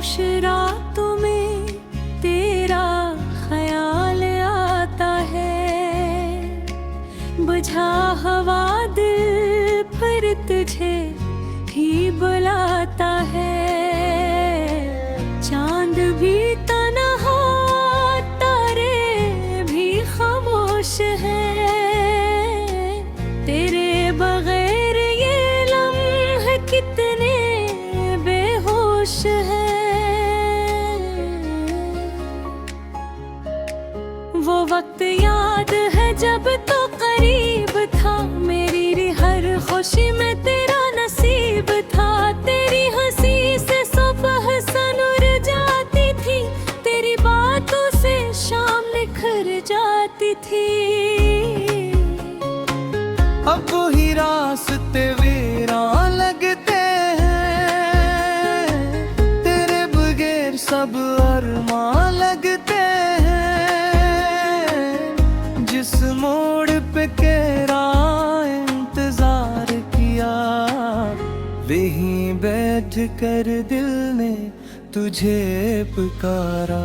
खामोश रातों में तेरा ख्याल आता है। बुझा हवा दिल पर तुझे ही बुलाता है। चांद भी तन्हा, तारे भी खामोश है। तेरे बगैर ये लम्हे कितने बेहोश है। वो वक्त याद है जब तो करीब था, मेरी हर खुशी में तेरा नसीब था। तेरी हंसी से सुबह सनूर जाती थी, तेरी बातों से शाम निखर जाती थी। अब वही रास्ते वीरान लगते हैं, तेरे बगैर सब अरमान लगते हैं। जिस मोड़ पे तेरा इंतजार किया, वहीं बैठ कर दिल ने तुझे पुकारा।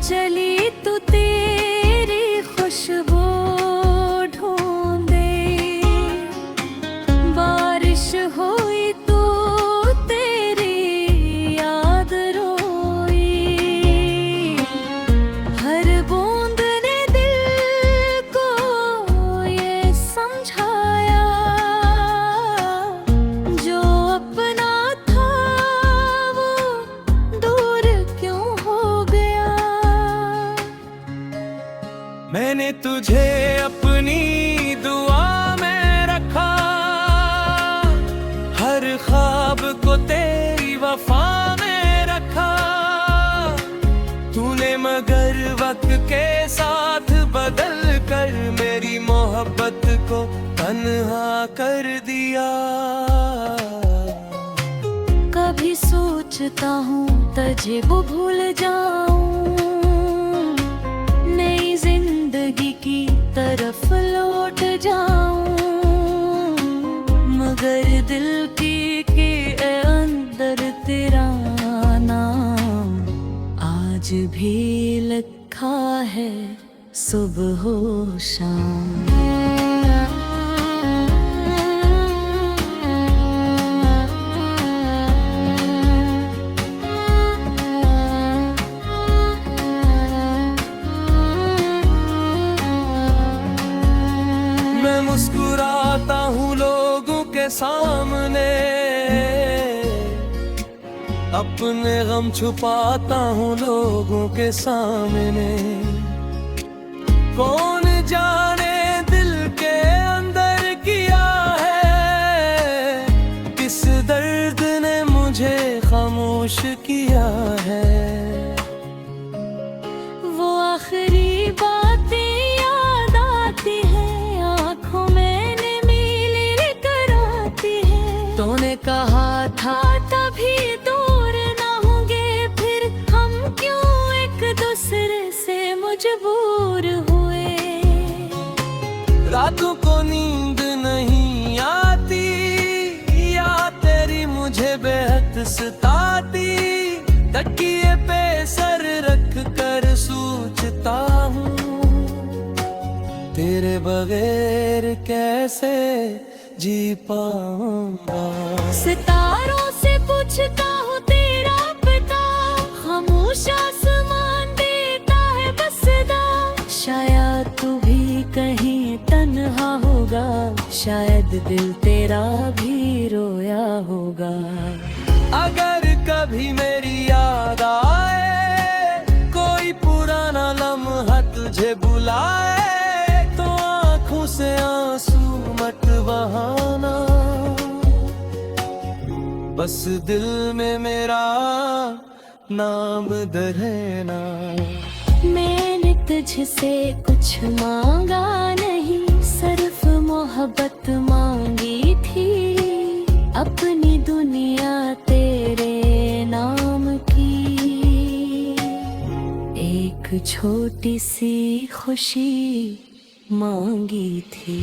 चली तो तेरी खुशबू ढूंढे, बारिश हुई तो तेरी याद रोई। हर बूंद ने दिल को ये समझाया, जो अपना था वो दूर क्यों हो गया। मैंने तुझे अपनी दुआ में रखा, हर ख्वाब को तेरी वफा में रखा। तूने मगर वक्त के साथ बदल कर मेरी मोहब्बत को तन्हा कर दिया। कभी सोचता हूँ तुझे वो भूल जाऊं, नई जिंदगी की तरफ लौट जाऊं। मगर दिल के अंदर तेरा नाम आज भी लिखा है, सुबह हो शाम। मुस्कुराता हूँ लोगों के सामने, अपने गम छुपाता हूँ लोगों के सामने। कौन जाने दिल के अंदर किया है, किस दर्द ने मुझे खामोश किया है। वो आखिरी बातें याद आती है, तूने कहा था तभी दूर ना होंगे, फिर हम क्यों एक दूसरे से मजबूर हुए। रातों को नींद नहीं आती, या तेरी मुझे बेहद सताती। तकिए पे सर रख कर सोचता हूँ, तेरे बगैर कैसे जी पाऊंगा। सितारों से पूछता हूँ तेरा पता, खामोश आसमान देता है बसदा। शायद तू भी कहीं तन्हा होगा, शायद दिल तेरा भी रोया होगा। अगर कभी मेरी याद आए, कोई पुराना लम्हा तुझे बुलाए, तो आँखों से आंसू मत बहाना। बस दिल में मेरा नाम रहना। मैंने तुझसे कुछ मांगा नहीं, सिर्फ मोहब्बत मांगी थी। अपनी दुनिया तेरे एक छोटी सी खुशी मांगी थी।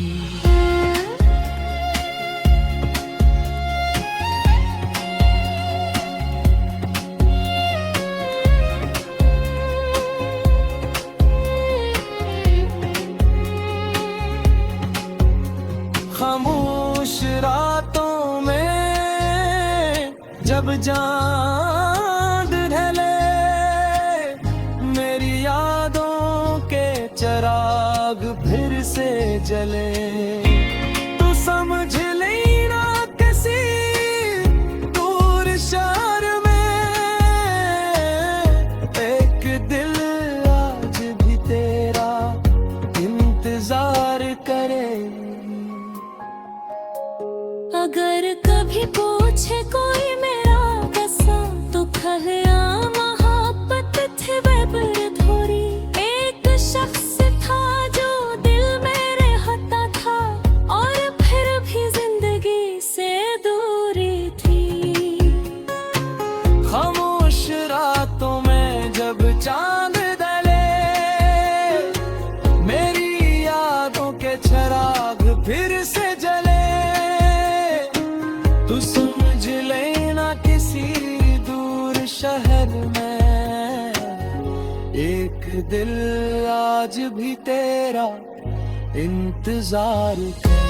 खामोश रातों में जब चांद ढले, मेरी यादों के चिराग फिर से जले। तू समझ लेना किसी दूर शहर में एक दिल आज भी तेरा इंतजार करे। अगर कभी पूछे कोई मेरा कैसा, तो कहया मोहब्बत थी बेबर थोड़ी। एक शख्स था जो दिल में रहता था, और फिर भी जिंदगी से दूरी थी। खामोश रातों में जब चांद ढले, मेरी यादों के चिराग फिर से जले। तू समझ लेना किसी दूर शहर में एक दिल आज भी तेरा इंतजार करे।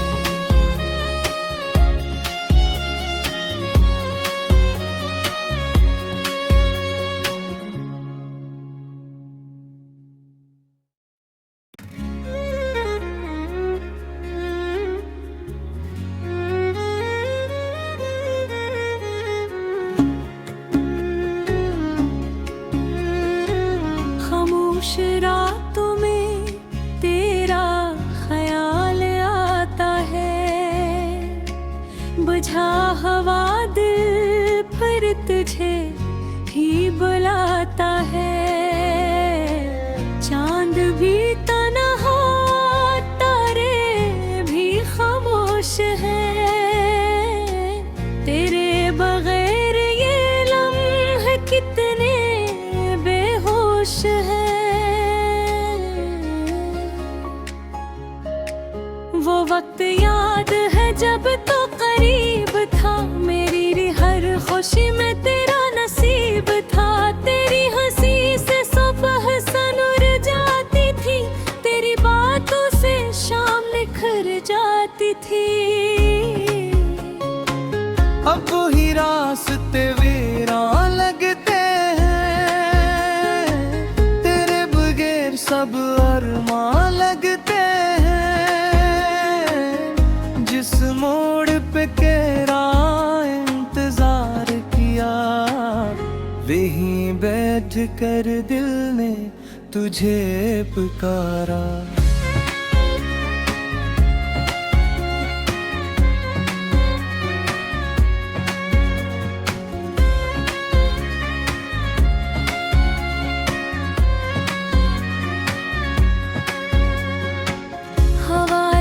खामोश रातों में तेरा ख्याल आता है, बुझा हवा दिल पर तुझे ही बुलाता है। चांद भी तन्हा, तारे भी खामोश है, तेरे बगैर ये लम्हे कितने बेहोश है। वो वक्त याद है जब तो करीब था, मेरी हर खुशी में तेरा नसीब था। तेरी हंसी से सुबह सनूर जाती थी, तेरी बातों से शाम निखर जाती थी। अब ही रास्ते वीरान लगते हैं, तेरे बगैर सब अरमान लगते हैं। जिस मोड़ पे तेरा इंतजार किया, वहीं बैठ कर दिल ने तुझे पुकारा।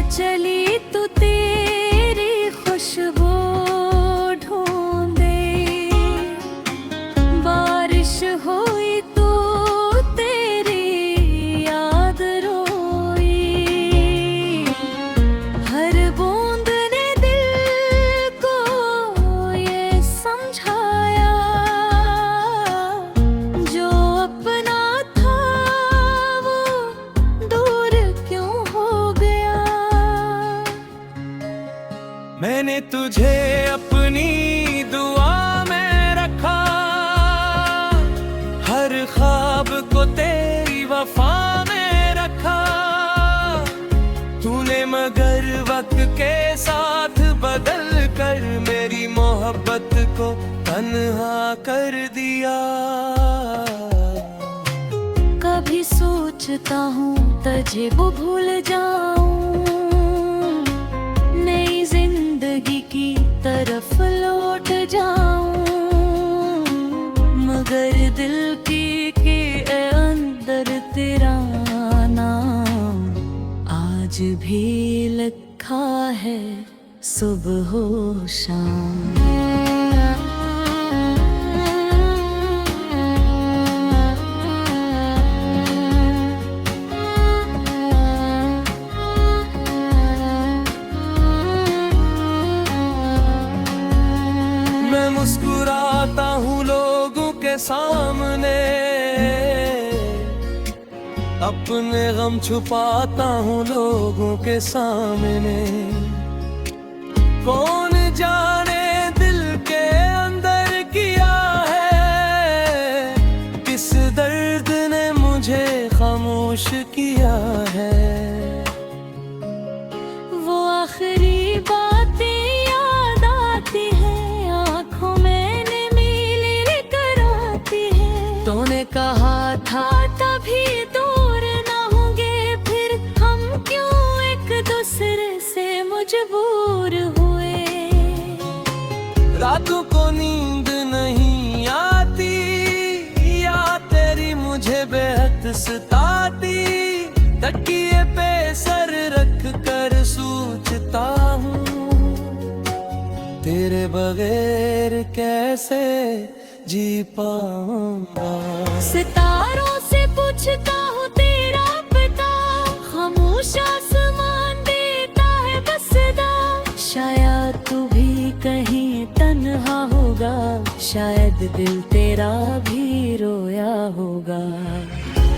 चली तो तेरी खुशबू ढूंढे, बारिश हुई तो तेरी याद रोई। हर बूंद ने दिल को ये समझाया, जो अपना था वो दूर क्यों हो गया। मैंने तुझे अपनी दुआ में रखा, हर ख्वाब को तेरी वफा में रखा। तूने मगर वक्त के साथ बदल कर मेरी मोहब्बत को तन्हा कर दिया। कभी सोचता हूँ तुझे वो भूल जाऊं, नई जिंदगी की तरफ लौट जाऊं, मगर दिल के अंदर तेरा नाम आज भी लिखा है सुबह हो शाम। सामने, अपने गम छुपाता हूँ लोगों के सामने। कौन जाने दिल के अंदर किया है, किस दर्द ने मुझे खामोश किया है। वो आखिरी बातें याद आती हैं, आंखों में नीली लेकर आती है। तूने कहा था तभी दूर ना होंगे, फिर हम क्यों एक दूसरे से मजबूर हुए। रातों को नींद नहीं आती, या तेरी मुझे बेहद सताती। तकिए पे सर रख कर सोचता हूँ, तेरे बगैर कैसे जी पाऊंगा। सितारों से पूछता हूँ तेरा पता, खामोश आसमान देता है बसदा। शायद तू भी कहीं तन्हा होगा, शायद दिल तेरा भी रोया होगा।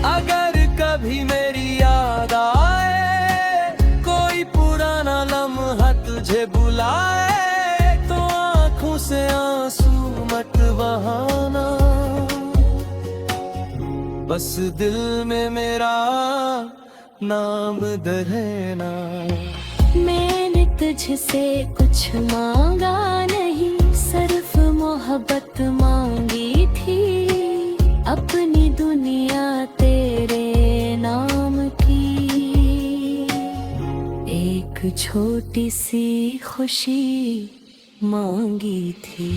अगर कभी मेरी याद आए, कोई पुराना लम्हा तुझे बुलाए, तो आँखों से आंसू मत बहाना। बस दिल में मेरा नाम रहना। मैंने तुझसे कुछ मांगा नहीं, सिर्फ मोहब्बत मांगी थी। अपनी दुनिया तेरे नाम की, एक छोटी सी खुशी मांगी थी।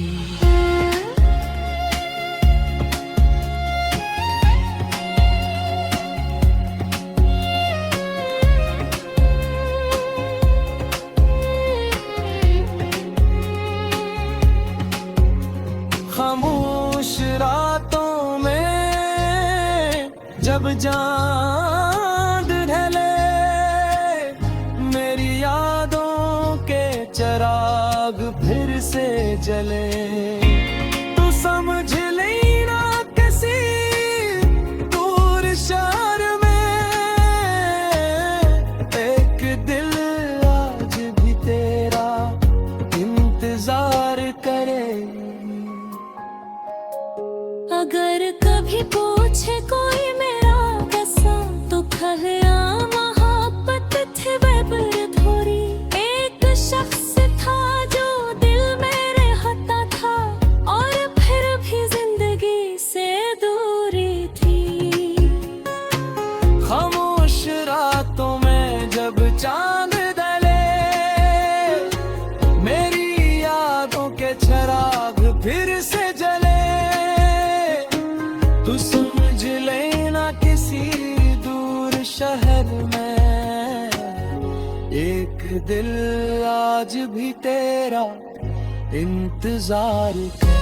खामोश रातों में जब चांद ढले, मेरी यादों के चिराग फिर से जले। तू समझ लेना किसी दूर शहर में, एक दिल आज भी तेरा इंतजार करे। अगर कभी पूछे कोई मेरा कैसा, तो कहना मोहब्बत थे बेबर थोड़ी। एक शख्स था जो दिल में रहता था, और फिर भी जिंदगी से दूरी थी। खामोश रातों में जब चांद डले, मेरी यादों के चिराग फिर से जले। तू समझ लेना किसी दूर शहर में, एक दिल आज भी तेरा इंतजार करे।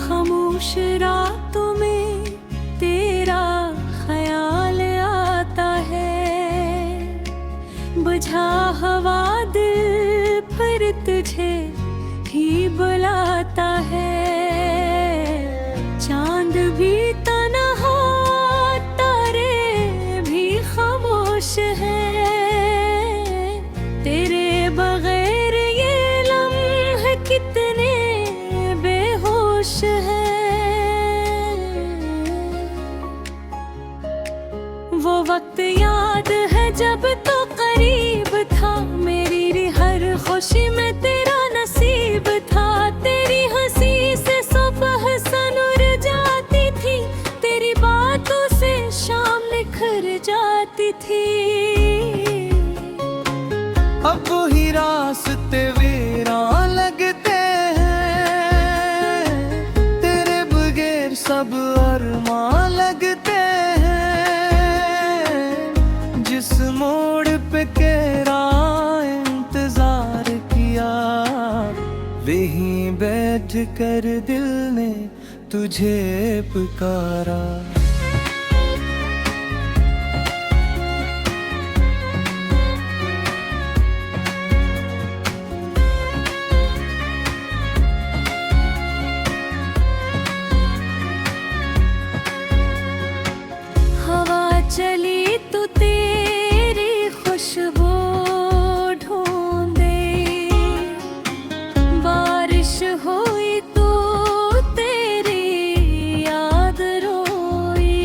खामोश रातों में तेरा ख्याल आता है, बुझा हवा दिल फिर तुझे ही बुलाता है। चांद भी तन्हा, तारे भी खामोश है, तेरे बगैर ये लम्हे कितने बेहोश है। वो वक्त याद है जब तो करीब था, मेरी हर खुशी में तेरा नसीब था। तेरी हंसी से सुबह सनूर जाती थी, तेरी बातों से शाम निखर जाती थी। अब ही रास्ते वीरान लगते हैं, तेरे बगैर सब अरमान लगते हैं। जिस मोड़ पे के राह कर दिल ने तुझे पुकारा। हवा चली तो तेरी खुशबू ढूंढे, बारिश हुई तो तेरी याद रोई।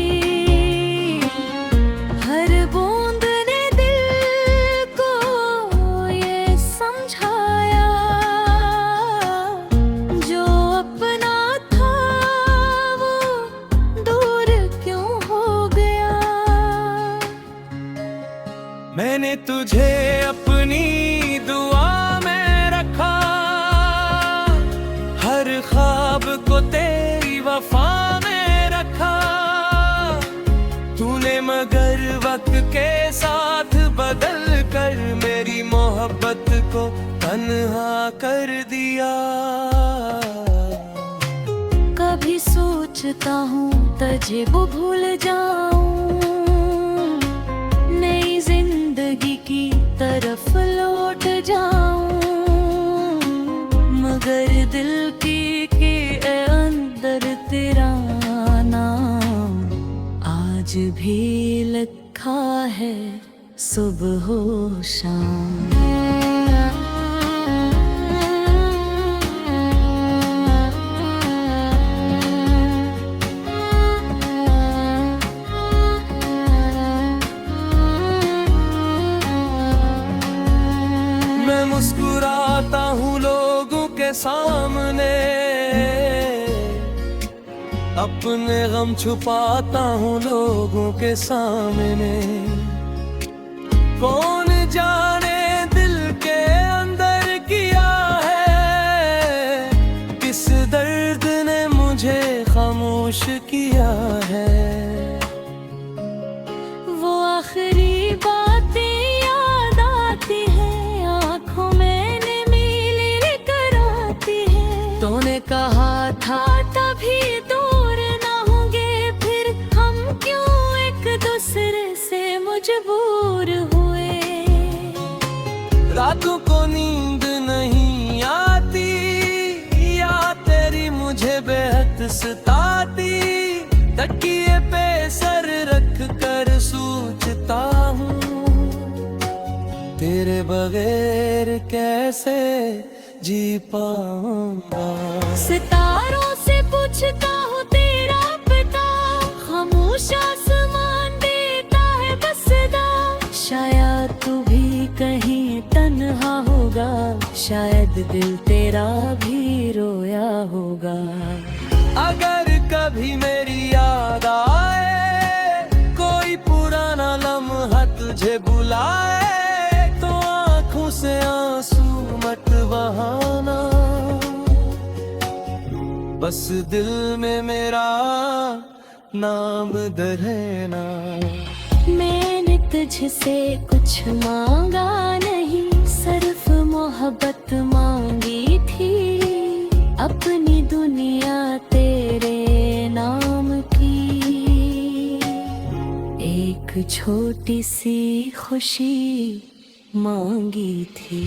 हर बूंद ने दिल को ये समझाया, जो अपना था वो दूर क्यों हो गया। मैंने तुझे अपनी दुआ में रखा, हर ख्वाब को तेरी वफा में रखा। तूने मगर वक्त के साथ बदल कर मेरी मोहब्बत को तन्हा कर दिया। कभी सोचता हूँ तुझे वो भूल जाऊं, नई जिंदगी की तरफ लौट जाऊं, मगर दिल के अंदर तेरा नाम आज भी लिखा है सुबह हो शाम। मैं मुस्कुराता हूँ लोगों के सामने, अपने गम छुपाता हूँ लोगों के सामने। कौन जाने दिल के अंदर किया है, किस दर्द ने मुझे खामोश किया है। वो आखिरी बातें याद आती हैं, आँखों में नीली कराती है। तूने कहा था तभी दूर ना होंगे, फिर हम क्यों एक दूसरे से मजबूर हुए। रातों को नींद नहीं आती, या तेरी मुझे बेहद सताती। तकिए पे सर रख कर सोचता हूँ, तेरे बगैर कैसे जी पाऊंगा। सितारों से पूछता हूँ तेरा पता, खामोश आसमान देता है बसदा। शायद तू भी कहीं तन्हा होगा, शायद दिल तेरा भी रोया होगा। अगर कभी मेरी याद आए, कोई पुराना लम्हा तुझे बुलाए, तो आँखों से आंसू मत बहाना। बस दिल में मेरा नाम दर्हना। मैंने तुझसे कुछ मांगा नहीं, सिर्फ मोहब्बत मांगी थी। अपनी दुनिया तेरे नाम की, एक छोटी सी खुशी मांगी थी।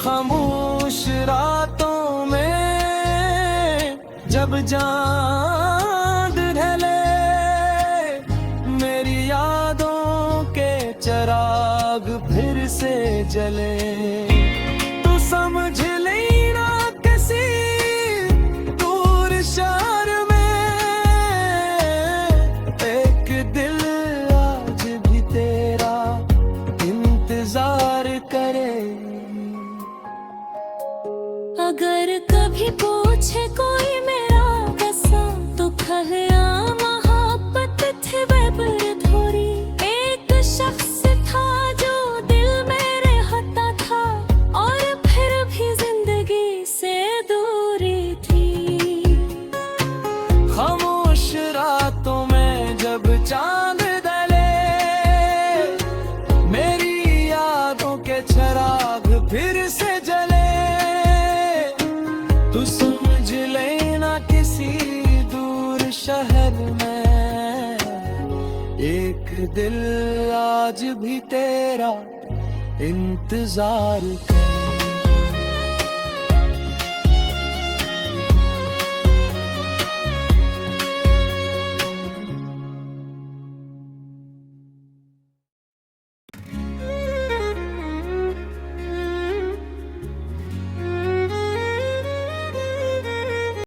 खामोश रातों में जब चांद ढले, मेरी यादों के चिराग फिर से जले। तू समझ लेना किसी दूर शहर में, एक दिल आज भी तेरा इंतजार करे। अगर कभी पूछे कोई मेरा कसम, तो कहया मोहब्बत थे बेबर थोड़ी। एक शख्स था जो दिल में रहता था, और फिर भी जिंदगी से दूरी दिल आज भी तेरा इंतजार करे।